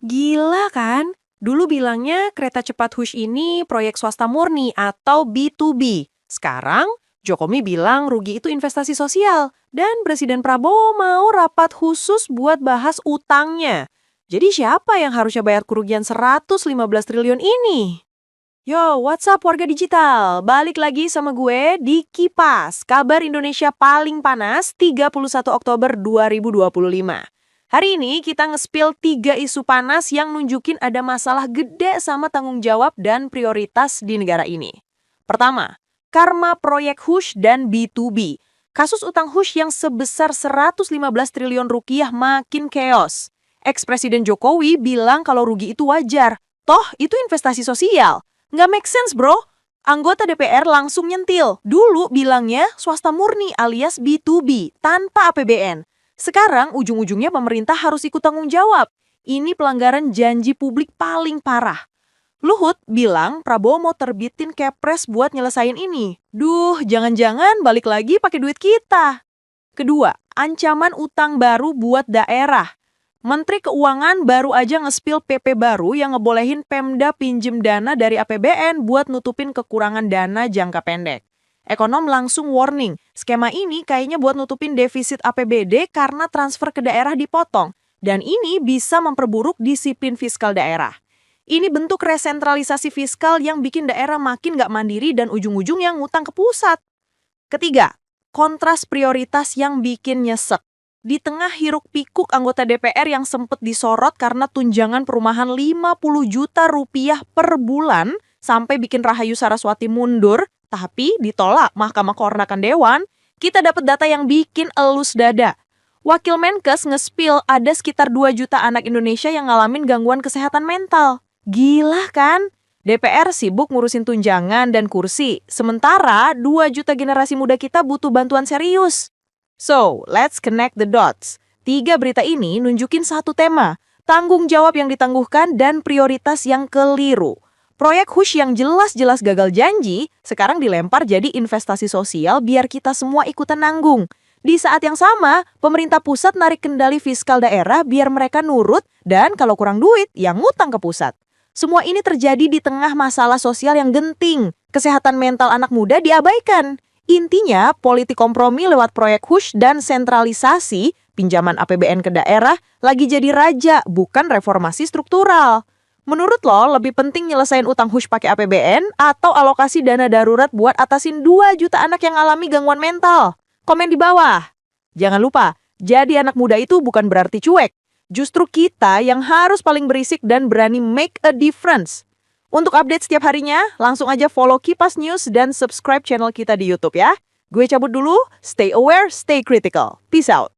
Gila kan? Dulu bilangnya kereta cepat Hush ini proyek swasta murni atau B2B. Sekarang, Jokowi bilang rugi itu investasi sosial. Dan Presiden Prabowo mau rapat khusus buat bahas utangnya. Jadi siapa yang harusnya bayar kerugian 115 triliun ini? Yo, what's up warga digital? Balik lagi sama gue di Kipas, kabar Indonesia paling panas 31 Oktober 2025. Hari ini kita nge-spill 3 isu panas yang nunjukin ada masalah gede sama tanggung jawab dan prioritas di negara ini. Pertama, karma proyek Hush dan B2B. Kasus utang Hush yang sebesar 115 triliun rupiah makin chaos. Ex-Presiden Jokowi bilang kalau rugi itu wajar. Toh, itu investasi sosial. Nggak make sense, bro. Anggota DPR langsung nyentil. Dulu bilangnya swasta murni alias B2B, tanpa APBN. Sekarang ujung-ujungnya pemerintah harus ikut tanggung jawab. Ini pelanggaran janji publik paling parah. Luhut bilang Prabowo mau terbitin Kepres buat nyelesain ini. Duh, jangan-jangan balik lagi pakai duit kita. Kedua, ancaman utang baru buat daerah. Menteri Keuangan baru aja nge-spill PP baru yang ngebolehin Pemda pinjem dana dari APBN buat nutupin kekurangan dana jangka pendek. Ekonom langsung warning, skema ini kayaknya buat nutupin defisit APBD karena transfer ke daerah dipotong. Dan ini bisa memperburuk disiplin fiskal daerah. Ini bentuk resentralisasi fiskal yang bikin daerah makin gak mandiri dan ujung-ujungnya ngutang ke pusat. Ketiga, kontras prioritas yang bikin nyesek. Di tengah hiruk pikuk anggota DPR yang sempat disorot karena tunjangan perumahan 50 juta rupiah per bulan sampai bikin Rahayu Saraswati mundur, tapi ditolak Mahkamah Kehormatan Dewan, kita dapat data yang bikin elus dada. Wakil Menkes nge-spill ada sekitar 2 juta anak Indonesia yang ngalamin gangguan kesehatan mental. Gila kan? DPR sibuk ngurusin tunjangan dan kursi, sementara 2 juta generasi muda kita butuh bantuan serius. So, let's connect the dots. 3 berita ini nunjukin satu tema, tanggung jawab yang ditangguhkan dan prioritas yang keliru. Proyek Hush yang jelas-jelas gagal janji, sekarang dilempar jadi investasi sosial biar kita semua ikutan nanggung. Di saat yang sama, pemerintah pusat narik kendali fiskal daerah biar mereka nurut dan kalau kurang duit, yang ngutang ke pusat. Semua ini terjadi di tengah masalah sosial yang genting. Kesehatan mental anak muda diabaikan. Intinya, politik kompromi lewat proyek Hush dan sentralisasi, pinjaman APBN ke daerah, lagi jadi raja, bukan reformasi struktural. Menurut lo, lebih penting nyelesain utang Hush pakai APBN atau alokasi dana darurat buat atasin 2 juta anak yang alami gangguan mental? Komen di bawah. Jangan lupa, jadi anak muda itu bukan berarti cuek. Justru kita yang harus paling berisik dan berani make a difference. Untuk update setiap harinya, langsung aja follow Kipas News dan subscribe channel kita di YouTube ya. Gue cabut dulu, stay aware, stay critical. Peace out.